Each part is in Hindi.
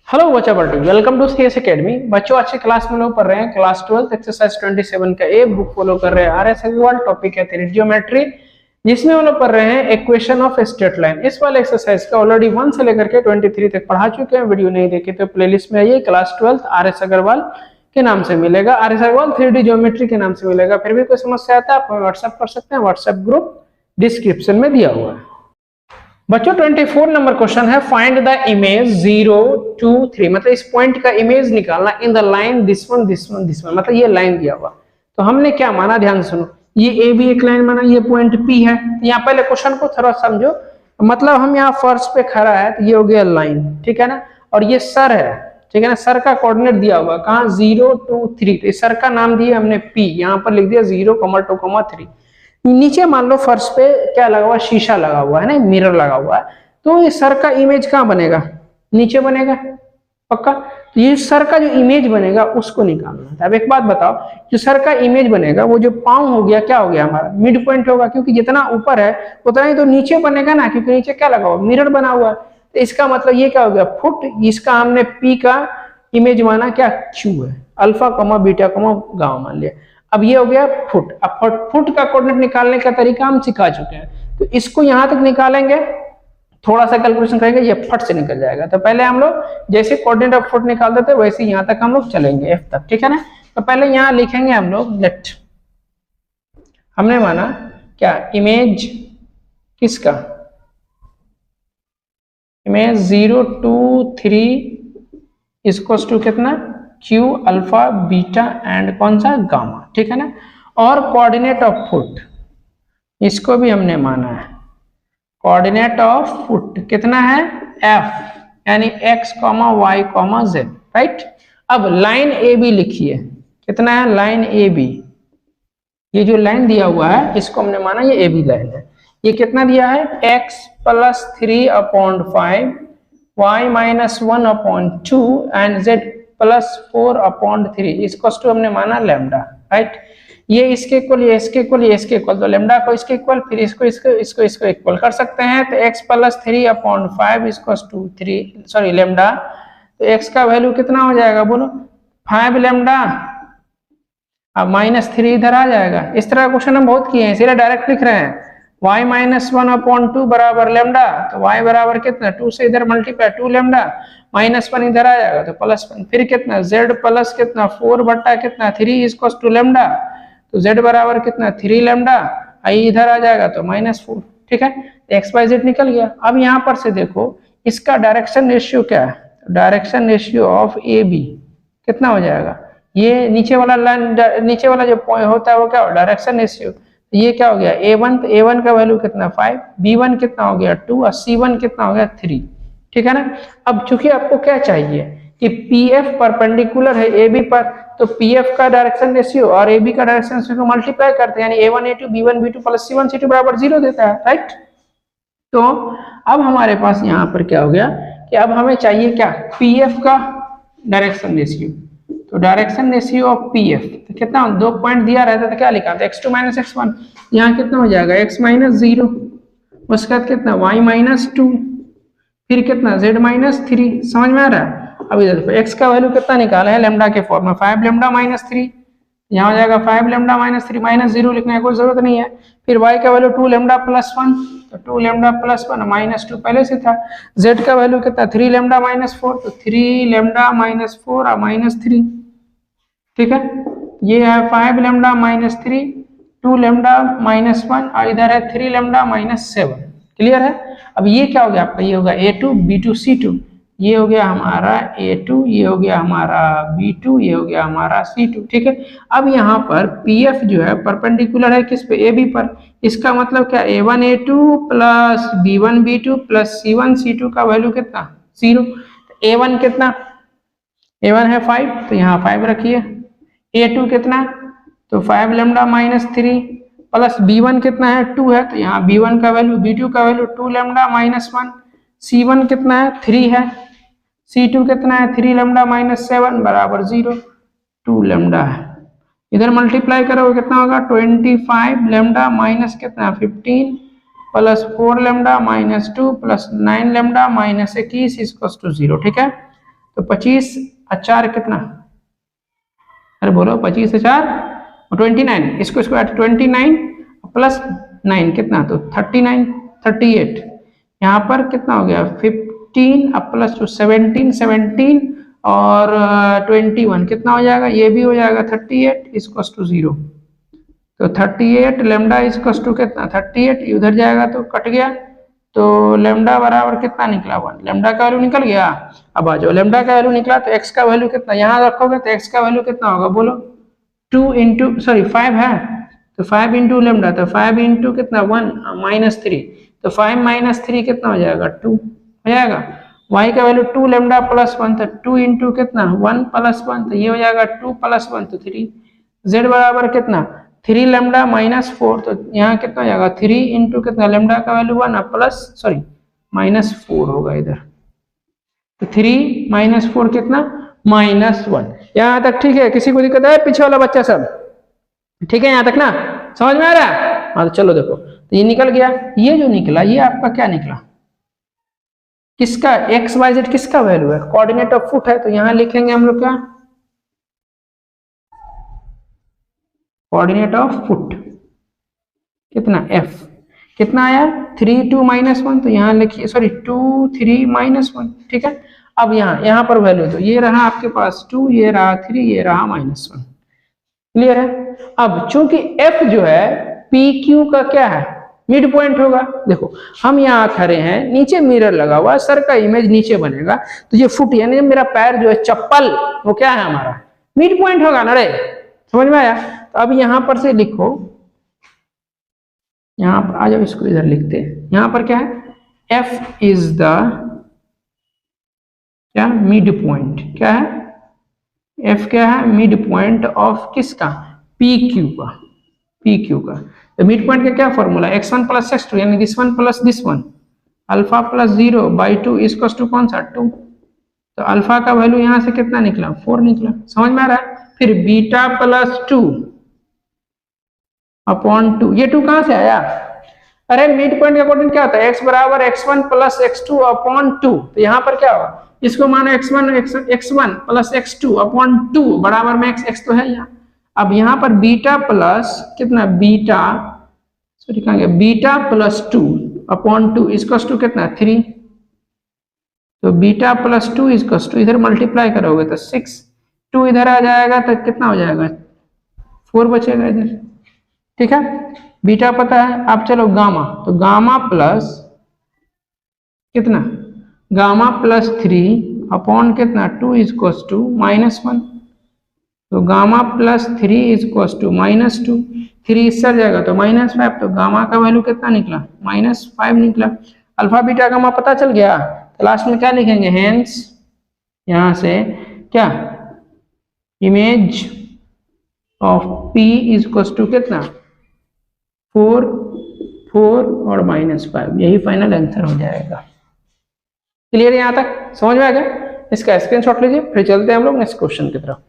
हेलो बच्चा बल्टी, वेलकम टू सीएस एकेडमी। बच्चों आज की क्लास में लोग पढ़ रहे हैं क्लास 12 एक्सरसाइज 27 का ए बुक फॉलो कर रहे हैं आर एस अग्रवाल। टॉपिक है ज्योमेट्री, जिसमें हम लोग पढ़ रहे हैं इक्वेशन ऑफ स्ट्रेट लाइन। इस वाले एक्सरसाइज का ऑलरेडी 1 से लेकर के 23 तक पढ़ा चुके हैं। वीडियो नहीं देखे तो प्लेलिस्ट में आइए, क्लास 12 आर एस अग्रवाल के नाम से मिलेगा, R S Agarwal 3D geometry के नाम से मिलेगा। फिर भी कोई समस्या आता है आप व्हाट्सएप कर सकते हैं, व्हाट्सएप ग्रुप डिस्क्रिप्शन में दिया हुआ है। बच्चों 24 नंबर क्वेश्चन है, फाइंड द इमेज 0 2 3, मतलब इस पॉइंट का इमेज निकालना in the line this one this one this one, मतलब ये लाइन दिया हुआ। तो हमने क्या माना, ध्यान सुनो, ये ए भी एक लाइन माना, ये पॉइंट पी है। यहाँ पहले क्वेश्चन को थोड़ा समझो, मतलब हम यहाँ फर्श पे खड़ा है तो ये हो गया लाइन, ठीक है ना, और ये सर है, ठीक है ना, सर का कोऑर्डिनेट दिया हुआ कहाँ 0 2 3, तो इस सर का नाम दिया हमने पी, यहाँ पर लिख दिया 0, 2, 3। नीचे मान लो फर्श पे क्या लगा हुआ, शीशा लगा हुआ है ना, मिरर लगा हुआ है। तो ये सर का इमेज कहाँ बनेगा, नीचे बनेगा पक्का। तो ये सर का जो इमेज बनेगा उसको निकालना है। अब एक बात बताओ, जो सर का इमेज बनेगा वो जो पाँव हो गया क्या हो गया हमारा, मिड पॉइंट होगा, क्योंकि जितना ऊपर है उतना ही तो नीचे बनेगा ना, क्योंकि नीचे क्या लगा हुआ, मिरर बना हुआ है। तो इसका मतलब ये क्या हो गया, फुट। इसका हमने पी का इमेज माना क्या, क्यू है, अल्फा कमा बीटा कमा गामा मान लिया। अब ये हो गया फुट। अब फुट का कोऑर्डिनेट निकालने का तरीका हम सिखा चुके हैं, तो इसको यहां तक निकालेंगे, थोड़ा सा कैलकुलेशन करेंगे, ये फट से निकल जाएगा। तो पहले हम लोग जैसे कोऑर्डिनेट ऑफ फुट निकाल देते हैं वैसे यहां तक हम लोग चलेंगे एफ तक, ठीक है ना। तो पहले यहां लिखेंगे हम लोग लेट, हमने माना क्या, इमेज किसका, इमेज 0 2 3 इक्वल्स टू कितना, क्यू अल्फा बीटा एंड कौन सा गामा, ठीक है ना। और कोऑर्डिनेट ऑफ फुट, इसको भी हमने माना है, कोऑर्डिनेट ऑफ फुट कितना है एफ, यानी x comma y comma z, right. अब लाइन ए बी लिखिए, कितना है लाइन ए बी, ये जो लाइन दिया हुआ है इसको हमने माना ये ए बी लाइन है। ये कितना दिया है, x + 3/5 y - 1/2 एंड z +4/3 इसको हमने माना लैम्डा, राइट। ये इसके इक्वल, ये इसके इक्वल, ये इसके इक्वल, तो लैम्डा को इसके इक्वल, फिर इसको इक्वल कर सकते हैं। तो x + 3/5 = 3, सॉरी लैम्डा, तो x का वैल्यू कितना हो जाएगा बोलो, 5 लैम्डा। अब -3 इधर आ जाएगा। इस तरह का क्वेश्चन हम बहुत किए हैं, इसीलिए डायरेक्ट लिख रहे हैं y - 1/2 बराबर लैम्डा, तो y बराबर कितना, 2 से इधर मल्टीप्लाई 2 लैम्डा, -1 इधर आ जाएगा तो +1, फिर कितना z प्लस कितना 4 बट्टा कितना 3 इक्वल्स टू लैम्डा, तो z बराबर कितना 3 लैम्डा, आई इधर आ जाएगा तो -4, ठीक है। x y z निकल गया। अब यहाँ पर से देखो इसका डायरेक्शन रेशियो क्या है, direction ratio of A B कितना हो जाएगा, ये नीचे वाला लाइन, नीचे वाला जो पॉइंट होता है वो क्या हो, डायरेक्शन रेशियो, ये क्या हो गया a1, तो a1 का वैल्यू कितना 5, b1 कितना हो गया 2 और c1 कितना हो गया 3, ठीक है ना। अब चूंकि आपको क्या चाहिए कि pf परपेंडिकुलर है ab पर, तो pf का डायरेक्शन रेशियो और ab का डायरेक्शन रेशियो को मल्टीप्लाई करते हैं, यानी a1 a2 b1 b2 plus c1 c2 बराबर 0 देता है, राइट। तो अब हमारे पास यहाँ पर क्या हो गया कि अब हमें चाहिए क्या, pf का डायरेक्शन रेशियो। तो डायरेक्शन रेशियो ऑफ pf तो कितना, 2 पॉइंट दिया रहता तो क्या लिखा था x2 - x1, यहाँ कितना हो जाएगा x - 0, उसके बाद कितना y - 2, फिर कितना z - 3, समझ में आ रहा है। अब इधर x का वैल्यू कितना निकाला है लैम्डा के फॉर्म में, 5 लैम्डा - 3, यहाँ हो जाएगा 5 लैम्डा - 3, -0 लिखने की कोई जरूरत नहीं है। फिर y का वैल्यू 2 लैम्डा + 1, तो 2 लैम्डा + 1 -2 पहले से था। z का वैल्यू कितना 3 लैम्डा - 4, तो 3 लैम्डा - 4 और -3, ठीक है। ये है 5 लैम्डा - 3, 2 लैम्डा -1 और इधर है 3 लैम्डा -7, क्लियर है। अब ये क्या हो गया आपका, ये होगा a2 b2 c2, ये हो गया हमारा a2, ये हो गया हमारा b2, ये हो गया हमारा c2, ठीक है। अब यहाँ पर pf जो है परपेंडिकुलर है किस पे, ab पर, इसका मतलब क्या, a1 a2 plus b1 b2 plus c1 c2 का वैल्यू कितना 0। a1 कितना, a1 है 5, तो यहाँ 5 रखिए, a2 कितना, तो 5 लैम्डा -3 प्लस b1 कितना है 2 है, तो यहाँ b1 का वैल्यू, b2 का वैल्यू 2 लैम्डा -1, c1 कितना है 3 है, c2 कितना है 3 लैम्डा -7 बराबर 0, 2 लैम्डा है। इधर मल्टीप्लाई करोगे कितना होगा, 25 लैम्डा माइनस कितना 15 plus 4 lambda -2 plus 9 lambda -21 equals to 0, ठीक है। तो 25 और 4 कितना, अरे बोलो 25 से 4 और 29, इसको 29 प्लस 9 कितना, तो 39 38। यहाँ पर कितना हो गया 15 अब प्लस 2 17 और 21 कितना हो जाएगा, ये भी हो जाएगा 38 इक्वल्स टू 0। तो 38 लेमडा इक्वल्स टू कितना 38, उधर जाएगा तो कट गया, तो लेमडा बराबर कितना निकला 1, लेमडा का वैल्यू निकल गया। अब आ जाओ, लेमडा का वैल्यू निकला तो एक्स का वैल्यू कितना यहाँ रखोगे तो एक्स का वैल्यू कितना होगा बोलो, 5 है तो 5 इंटू लेमडा, तो 5 इंटू कितना 1 -3, तो 5 -3 कितना हो जाएगा 2 हो जाएगा। y का वैल्यू 2 लेमडा प्लस 1, तो 2 इंटू कितना 1 प्लस 1, तो ये हो जाएगा 2 प्लस 1 तो 3। z बराबर कितना 3 लेमडा -4, तो यहाँ कितना हो जाएगा 3 इंटू कितना लेमडा का वैल्यू 1 प्लस -4 होगा इधर, तो 3 -4 कितना -1। यहाँ तक ठीक है, किसी को दिक्कत है पीछे वाला बच्चा सब ठीक है यहाँ तक ना, समझ में आ रहा है। हाँ तो चलो देखो, तो ये निकल गया, ये जो निकला ये आपका क्या निकला, किसका एक्स वाई जेड किसका वैल्यू है, कोऑर्डिनेट ऑफ फुट है, तो यहाँ लिखेंगे हम लोग क्या, कोऑर्डिनेट ऑफ फुट कितना f कितना आया 3 2 -1, तो यहाँ लिखिए 2 3 -1 ठीक है। अब यहाँ पर वैल्यू तो ये रहा आपके पास 2, ये रहा 3, ये रहा -1, क्लियर है। अब चूंकि f जो है PQ का क्या है मिड पॉइंट होगा, देखो हम यहाँ खड़े हैं, नीचे मिरर लगा हुआ, सर का इमेज नीचे बनेगा, तो ये फुट यानी मेरा पैर जो है चप्पल वो क्या है हमारा मिड पॉइंट होगा ना रे, समझ में आया। तो अब यहाँ पर से लिखो, यहाँ पर आ जाओ, इसको इधर लिखते हैं, यहाँ पर क्या है f इज द क्या मिड पॉइंट, क्या है f क्या है मिड पॉइंट ऑफ किसका PQ का। तो मिड पॉइंट का क्या फॉर्मूला x1 प्लस x2 यानी this one plus this one, alpha plus 0/2 equals to कौन सा 2, तो अल्फा का वैल्यू यहाँ से कितना निकला 4 निकला, समझ में आ रहा है। फिर बीटा प्लस 2 अपॉन 2, ये 2 कहां से आया, अरे मिड पॉइंट का कोऑर्डिनेट क्या होता है x बराबर x1 प्लस x2 अपॉन 2, तो यहाँ पर क्या होगा इसको मानो x1 प्लस x2 अपॉन 2 बराबर में x तो है यहाँ। अब यहाँ पर बीटा प्लस कितना beta plus 2 upon 2 equals to कितना 3, तो बीटा प्लस 2 इक्वल्स टू इधर मल्टीप्लाई करोगे तो 6, 2 इधर आ जाएगा तो कितना हो जाएगा 4 बचेगा इधर, ठीक है। बीटा पता है, अब चलो गामा, तो गामा प्लस कितना गामा प्लस 3 अपॉन कितना 2 इक्वल्स टू -1, तो गामा प्लस 3 इक्वल्स टू -2, 3 इससे जाएगा तो -5, तो गामा का वैल्यू कितना निकला -5 निकला। अल्फा बीटा गामा पता चल गया, तो लास्ट में क्या लिखेंगे हेंस, यहाँ से क्या image of P equals to कितना 4 और -5, यही फाइनल आंसर हो जाएगा। क्लियर यहाँ तक समझ में आ गया, इसका स्क्रीनशॉट लीजिए, फिर चलते हैं हम लोग नेक्स्ट क्वेश्चन की तरफ।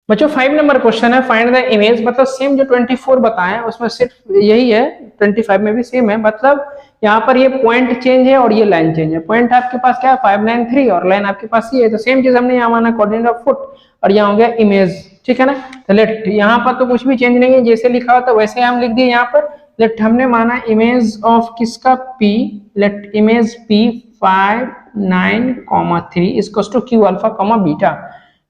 बच्चों 5 नंबर क्वेश्चन है, फाइंड द इमेज, मतलब सेम जो 24 बताएं उसमें सिर्फ यही है, 25 में भी सेम है, मतलब यहाँ पर ये पॉइंट चेंज है और ये लाइन चेंज है। पॉइंट आपके पास क्या है 593 और लाइन आपके पास ये है, तो सेम चीज हमने यहाँ माना कोऑर्डिनेट ऑफ फुट और यहाँ हो गया इमेज, ठीक है ना। तो लेट यहाँ पर तो कुछ भी चेंज नहीं है, जैसे लिखा हुआ था वैसे हम लिख दिए यहाँ पर। लेट हमने माना इमेज ऑफ किसका P, let image P 5 9 3 equals to Q alpha beta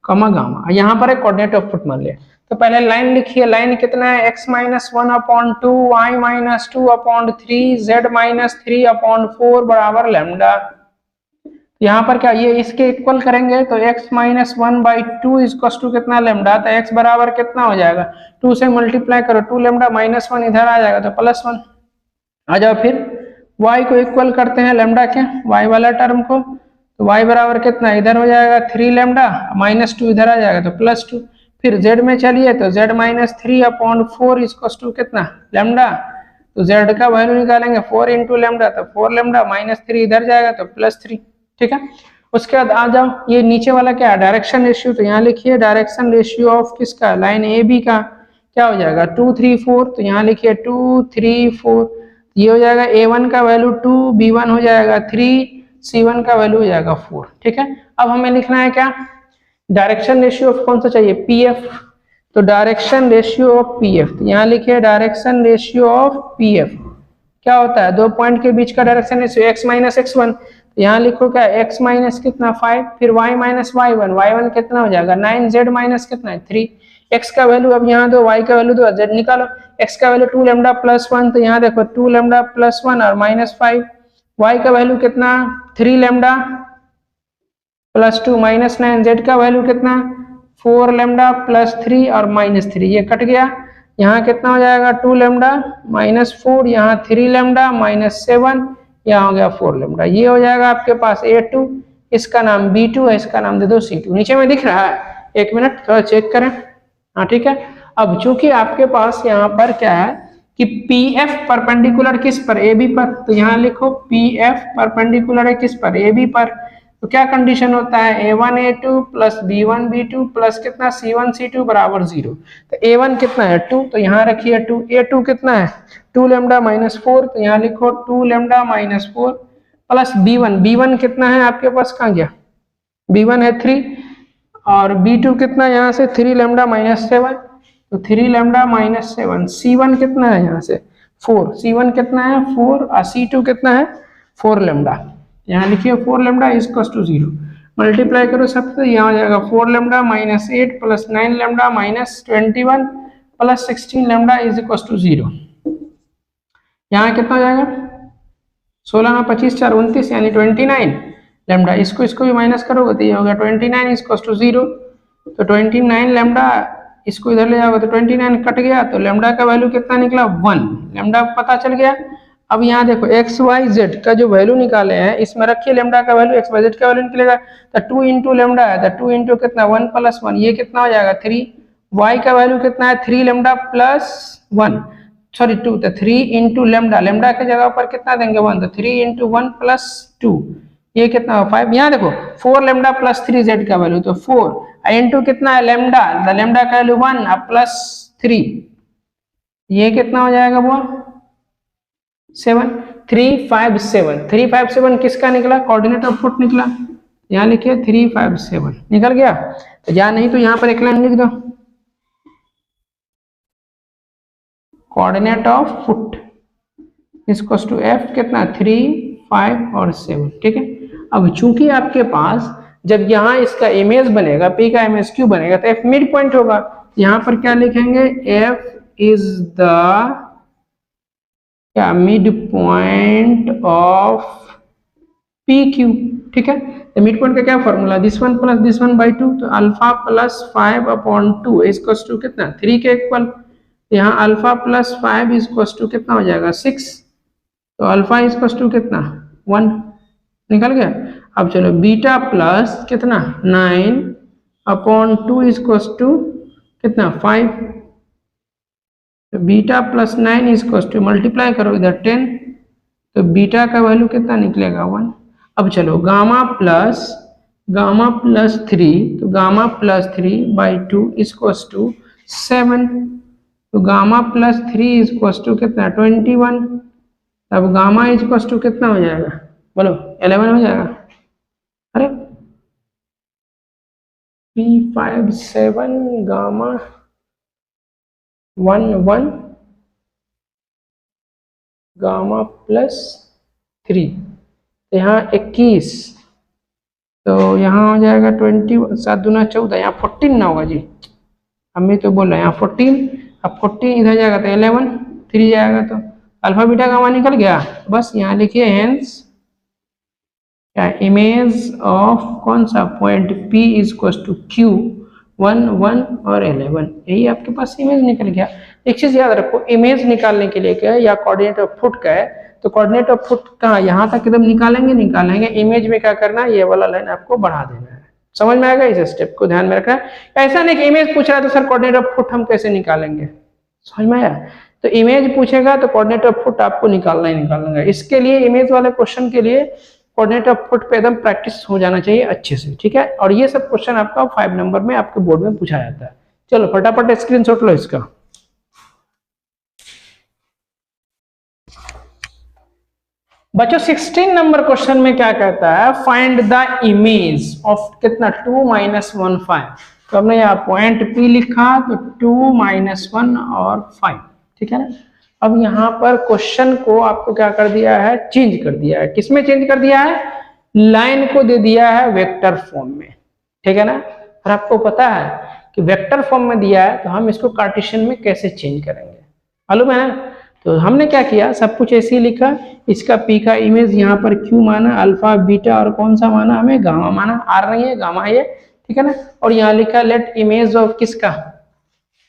gamma, यहाँ पर एक कोऑर्डिनेट ऑफ फुट मान लिया। तो पहले लाइन लिखिए, लाइन कितना है x -1 upon 2 y -2 upon 3 z -3 upon 4 बराबर लैम्डा। यहाँ पर क्या ये इसके इक्वल करेंगे तो x -1/2 इक्वल्स टू कितना लैम्डा, तो x बराबर कितना हो जाएगा 2 से मल्टीप्लाई करो, 2 लैम्डा -1 इधर आ जाएगा तो +1 आ जाओ। फिर y को इक्वल करते हैं लैम्डा के y वाला टर्म को, तो y बराबर कितना इधर हो जाएगा 3 लैम्डा -2 इधर आ जाएगा तो +2। फिर z में चलिए तो z -3 अपॉन 4 इक्वल्स टू कितना लैम्डा, तो z का वैल्यू निकालेंगे 4 इंटू लैम्डा, तो 4 लैम्डा -3 इधर जाएगा तो +3, ठीक है। उसके बाद आ जाओ, ये नीचे वाला क्या है डायरेक्शन रेशियो, तो यहाँ लिखिए डायरेक्शन रेशियो ऑफ किसका लाइन AB का क्या हो जाएगा 2 3 4, तो यहाँ लिखिए 2 3 4, ये हो जाएगा A1 का वैल्यू 2, B1 हो जाएगा 3, C1 का वैल्यू हो जाएगा 4। ठीक है, अब हमें लिखना है क्या, डायरेक्शन रेशियो ऑफ कौन सा चाहिए, PF। तो डायरेक्शन रेशियो ऑफ PF, तो यहाँ लिखिए डायरेक्शन रेशियो ऑफ PF क्या होता है, दो पॉइंट के बीच का direction ratio x minus x1। तो यहाँ लिखो क्या, x माइनस कितना 5, फिर y माइनस y1, y1 कितना हो जाएगा 9, z माइनस कितना है 3, x का वैल्यू अब यहाँ दो, y का वैल्यू दो, z निकालो। x का वैल्यू 2 लैम्डा प्लस 1, तो यहाँ देखो 2 लैम्डा प्लस 1 और माइनस 5, y का वैल्यू कितना 3 लैम्डा प्लस 2 माइनस 9, z का वैल्यू कितना 4 लैम्डा प्लस 3 और माइनस 3, ये कट गया। यहाँ कितना हो जाएगा 2 लैम्डा माइनस 4, यहाँ 3 लैम्डा माइनस 7, यहाँ हो गया 4 लैम्डा। ये हो जाएगा आपके पास A2, इसका नाम B2 है, इसका नाम दे दो C2। नीचे में दिख रहा है, एक मिनट थोड़ा चेक करें। हाँ ठीक है, अब चूंकि आपके पास यहाँ पर क्या है कि PF परपेंडिकुलर किस पर, AB पर, तो यहाँ लिखो PF परपेंडिकुलर है किस पर, AB पर। तो क्या कंडीशन होता है, A1 A2 plus B1 B2 plus कितना C1 C2 बराबर 0। तो A1 कितना है 2, तो यहाँ रखिए 2, A2 कितना है 2 लैम्डा माइनस 4, तो यहाँ लिखो 2 लैम्डा माइनस 4 प्लस B1 कितना है आपके पास, कहाँ गया, B1 है 3, और B2 कितना यहाँ से 3 लैम्डा माइनस 7, तो 3 लैम्डा माइनस 7, C1 कितना है यहाँ से 4, C1 कितना है 4 और C2 कितना है 4 लैम्डा। यहाँ लिखिए 4 लैम्डा इक्वल्स टू 0, मल्टीप्लाई करो सब, तो यहाँ हो जाएगा 4 lambda minus 8 plus 9 lambda minus 21 plus 16 lambda is equals to 0। यहाँ कितना हो जाएगा 16 में 25 4 29 यानी 29 लैम्डा, इसको भी माइनस करोगे तो ये होगा 29 इक्वल्स टू 0। तो 29 लैम्डा, इसको इधर ले जाओगे तो 29 कट गया, तो लैम्डा का वैल्यू कितना निकला 1, लैम्डा पता चल गया। अब यहाँ देखो एक्स वाई जेड का जो वैल्यू निकाले हैं, इसमें रखिए लैम्डा का वैल्यू, एक्स वाई जेड का वैल्यू निकलेगा, तो 2 इंटू लैम्डा है, तो 2 इंटू कितना 1 प्लस 1, ये कितना हो जाएगा 3, वाई का वैल्यू कितना है 3 लैम्डा प्लस 1, सॉरी 2, तो 3 इंटू लैम्डा, लैम्डा के जगह पर कितना देंगे 1, तो 3 इंटू 1 प्लस 2, ये कितना हो 5। यहाँ देखो 4 लैम्डा प्लस 3 जेड का वैल्यू, तो 4 इंटू कितना है लैम्डा, लैम्डा का वैल्यू 1 और प्लस 3, ये कितना हो जाएगा वो 7, 357 किसका निकला, कोऑर्डिनेट ऑफ फुट निकला। यहाँ लिखिए 357 निकल गया, तो या नहीं तो यहाँ पर एक लाइन लिख दो, coordinate of foot equals to F कितना 3, 5 और 7। ठीक है, अब चूंकि आपके पास जब यहाँ इसका इमेज बनेगा, P का इमेज क्यों बनेगा, तो F मिड पॉइंट होगा। यहाँ पर क्या लिखेंगे, F इज द क्या मिड पॉइंट ऑफ PQ। ठीक है, तो मिड पॉइंट का क्या formula, this one plus this one by 2, तो अल्फा प्लस 5/2 इक्वल्स टू कितना 3 के इक्वल। यहाँ अल्फा प्लस 5 इक्वल्स टू कितना हो जाएगा 6, तो अल्फा इक्वल्स टू कितना 1 निकल गया। अब चलो बीटा प्लस कितना 9/2 इक्वल्स टू कितना 5, तो beta plus 9 equals to multiply करो इधर 10, तो बीटा का वैल्यू कितना निकलेगा 1। अब चलो गामा प्लस 3, तो गामा प्लस 3/2 इक्वल्स टू 7, तो गामा प्लस 3 इक्वल्स टू कितना 21, अब गामा इक्वल्स टू कितना हो जाएगा, बोलो 11 हो जाएगा। अरे 357 गामा 1 गामा प्लस 3, तो यहाँ 21, तो यहाँ हो जाएगा 20, 7 दूना 14, यहाँ 14 ना होगा जी, हम भी तो बोल रहे हैं यहाँ 14, अब 14 इधर जाएगा तो 11, 3 जाएगा, तो अल्फा बीटा गामा निकल गया। बस यहाँ लिखिए हेंस क्या इमेज ऑफ कौन सा point P equals to Q 1, 1 और 11, यही आपके पास इमेज निकल गया। एक चीज याद रखो, इमेज निकालने के लिए क्या है, या कोऑर्डिनेट ऑफ फुट का है, तो कोऑर्डिनेट ऑफ फुट कहाँ यहाँ तक एकदम निकालेंगे, इमेज में क्या करना है, ये वाला लाइन आपको बढ़ा देना है। समझ में आएगा, इस स्टेप को ध्यान में रखना है। ऐसा नहीं कि इमेज पूछ रहा है तो सर कोऑर्डिनेट ऑफ फुट हम कैसे निकालेंगे, समझ में आया, तो इमेज पूछेगा तो कोऑर्डिनेट ऑफ फुट आपको निकालना है। इसके लिए इमेज वाले क्वेश्चन के लिए कोऑर्डिनेट ऑफ फुट पे एकदम प्रैक्टिस हो जाना चाहिए अच्छे से। ठीक है, और ये सब क्वेश्चन आपका 5 नंबर में आपके बोर्ड में पूछा जाता है। चलो फटाफट स्क्रीनशॉट लो इसका। बच्चों 16 नंबर क्वेश्चन में क्या कहता है, फाइंड द इमेज ऑफ कितना 2 माइनस 1 5। तो हमने यहाँ पॉइंट P लिखा तो 2 माइनस 1 और 5, ठीक है ना। अब यहाँ पर क्वेश्चन को आपको क्या कर दिया है, चेंज कर दिया है। किसमें चेंज कर दिया है, लाइन को दे दिया है वेक्टर फॉर्म में, ठीक है ना। और आपको पता है कि वेक्टर फॉर्म में दिया है तो हम इसको कार्टेशियन में कैसे चेंज करेंगे, मालूम है ना। तो हमने क्या किया, सब कुछ ऐसे ही लिखा। इसका P का इमेज यहाँ पर Q माना, अल्फा बीटा और कौन सा माना, हमें गामा माना। R नहीं है, गामा है, ठीक है ना। और यहाँ लिखा लेट इमेज ऑफ किसका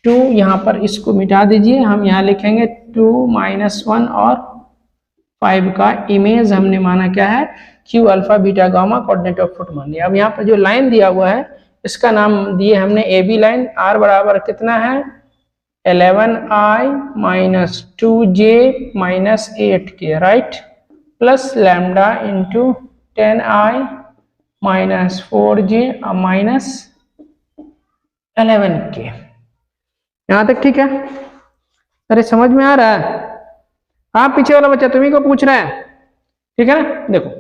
2, यहाँ पर इसको मिटा दीजिए, हम यहाँ लिखेंगे 2 माइनस 1 और 5 का इमेज हमने माना क्या है, Q alpha beta gamma, coordinate of foot मान लिया। अब यहाँ पर जो लाइन दिया हुआ है इसका नाम दिए हमने AB लाइन। R बराबर कितना है 11i minus 2j minus 8k, right, plus lambda into 10i minus 4j minus 11k। यहां तक ठीक है? अरे समझ में आ रहा है? हाँ, पीछे वाला बच्चा तुम्ही को पूछ रहा है, ठीक है ना। देखो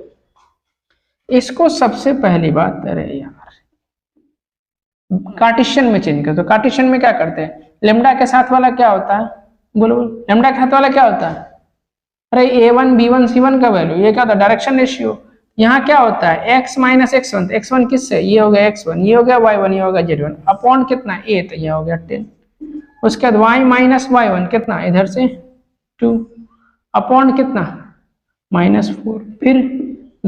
इसको सबसे पहली बात, अरे यार कार्टेशियन में चेंज कर। तो कार्टेशियन में क्या करते हैं, लेमडा के साथ वाला क्या होता है, बोलो बोलो, लेमडा के साथ वाला क्या होता है, अरे a1 b1 c1 का वैल्यू, ये क्या होता है डायरेक्शन रेशियो। यहाँ क्या होता है x माइनस x1, x1 किससे, ये हो गया x1, ये हो गया y1, ये हो गया z1, अपॉन कितना a, तो ये हो गया 10। उसके बाद y माइनस y1 कितना, इधर से 2, अपॉन कितना -4, फिर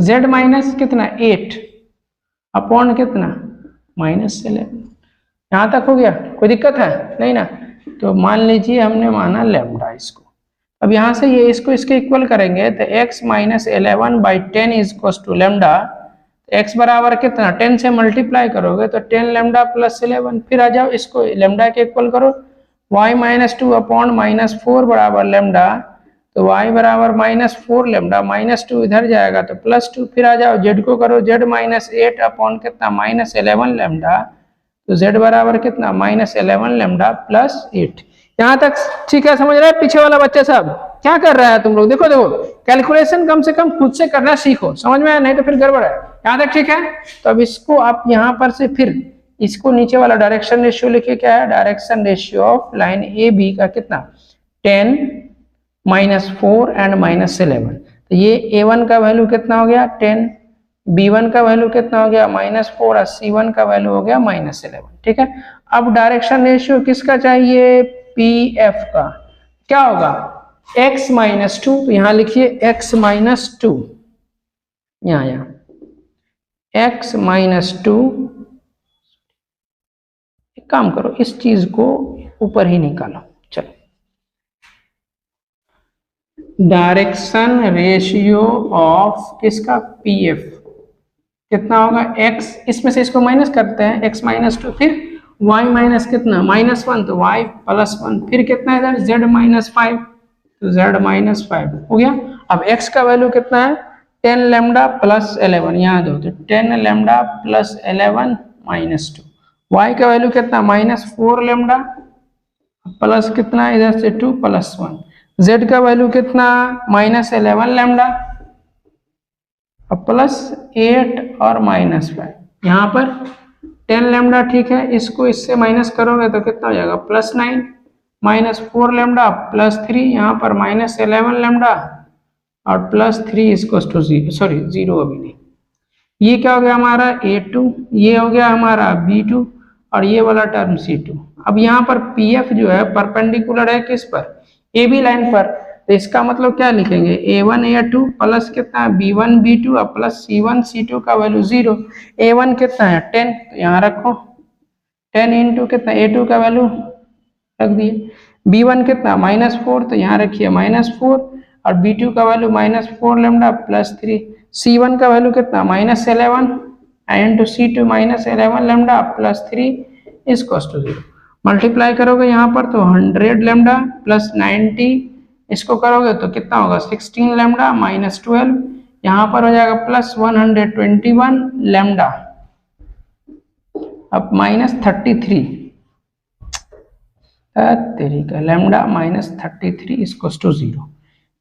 z माइनस कितना 8, अपॉन कितना -11। यहाँ तक हो गया, कोई दिक्कत है नहीं ना। तो मान लीजिए हमने माना लेमडा इसको। अब यहाँ से ये इसको इसके इक्वल करेंगे तो x minus 11 by 10 is equal to lambda. x बराबर कितना, 10 से मल्टीप्लाई करोगे तो 10 लेमडा प्लस 11। फिर आ जाओ इसको लेमडा के इक्वल करो, y माइनस 2 अपॉन -4 बराबर लेमडा, तो y बराबर -4 लेमडा, -2 इधर जाएगा तो +2। फिर आ जाओ z को करो, z माइनस 8 अपॉन कितना -11 लेमडा, तो z बराबर कितना -11 लेमडा प्लस 8। यहाँ तक ठीक है, समझ रहे हैं पीछे वाला बच्चा साहब क्या कर रहा है तुम लोग, देखो देखो कैलकुलेशन कम से कम खुद से करना सीखो, समझ में आया, नहीं तो फिर गड़बड़ है। यहाँ तक ठीक है। तो अब इसको आप यहाँ पर से फिर इसको नीचे वाला डायरेक्शन रेशियो लिखे, क्या है direction ratio of line A B का कितना 10 -4 एंड -11। तो ये a1 का वैल्यू कितना हो गया 10, b1 का वैल्यू कितना हो गया -4 और c1 का वैल्यू हो गया -11, ठीक है। अब डायरेक्शन रेशियो किसका चाहिए, pf का, क्या होगा x माइनस 2, तो यहाँ लिखिए x माइनस 2, यहाँ x माइनस 2। एक काम करो इस चीज को ऊपर ही निकालो, चलो डायरेक्शन रेशियो ऑफ किसका pf कितना होगा x, इसमें से इसको माइनस करते हैं, x माइनस 2, फिर y माइनस कितना -1 तो y प्लस 1, फिर कितना इधर z माइनस 5 तो z माइनस 5 हो गया। अब x का वैल्यू कितना है 10 लेमडा प्लस 11, यहाँ दो तो 10 लेमडा प्लस 11 -2। y का वैल्यू कितना -4 लेमडा प्लस कितना इधर से 2 प्लस 1। z का वैल्यू कितना -11 लेमडा प्लस 8 और -5। यहाँ पर 10 लेमडा, ठीक है, इसको इससे माइनस करोगे तो कितना हो जाएगा +9 -4 लेमडा प्लस 3, यहाँ पर -11 लेमडा और +3 इसको 0, सॉरी 0 अभी नहीं। ये क्या हो गया हमारा a2, ये हो गया हमारा b2 और ये वाला टर्म c2। अब यहाँ पर pf जो है परपेंडिकुलर है किस पर, ab लाइन पर, तो इसका मतलब क्या लिखेंगे a1 a2 प्लस कितना b1 b2 और प्लस c1 c2 का वैल्यू 0। a1 कितना है 10, तो यहाँ रखो 10 इंटू कितना a2 का वैल्यू रख दिए, b1 कितना -4 तो यहाँ रखिए -4 और b2 का वैल्यू -4 लेमडा प्लस 3, c1 का वैल्यू कितना -11 इंटू c2 -11 लेमडा प्लस 3 इसको 0। मल्टीप्लाई करोगे यहाँ पर तो 100 लेमडा प्लस 90, इसको करोगे तो कितना होगा 16 लेमडा -12, यहाँ पर हो जाएगा प्लस 121 लेमडा अब -33 तेरी का लेमडा -33 इसको 0।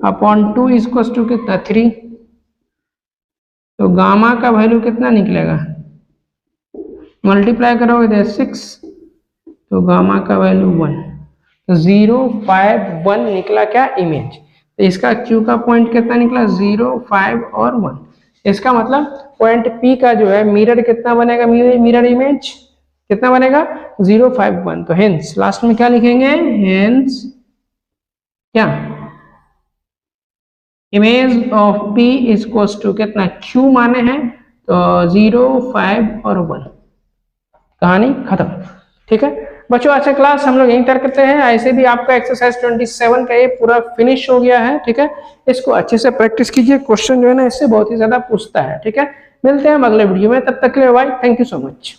अपॉन 2 इक्वल्स टू कितना 3, तो गामा का वैल्यू कितना निकलेगा, मल्टीप्लाई करोगे तो 6, तो गामा का वैल्यू 1, तो 0 5 1 निकला क्या इमेज। तो इसका Q का पॉइंट कितना निकला 0 5 और 1। इसका मतलब पॉइंट P का जो है मिरर कितना बनेगा, मिरर इमेज कितना बनेगा 0 5 1। तो हेंस लास्ट में क्या लिखेंगे, हेंस क्या image of P equals to कितना Q माने हैं तो 0 5 और 1, कहानी खत्म। ठीक है बच्चों, अच्छा क्लास हम लोग यहीं तक करते हैं। ऐसे भी आपका एक्सरसाइज 27 का ये पूरा फिनिश हो गया है। ठीक है, इसको अच्छे से प्रैक्टिस कीजिए, क्वेश्चन जो है ना इससे बहुत ही ज्यादा पूछता है। ठीक है, मिलते हैं हम अगले वीडियो में, तब तक के लिए bye, thank you so much.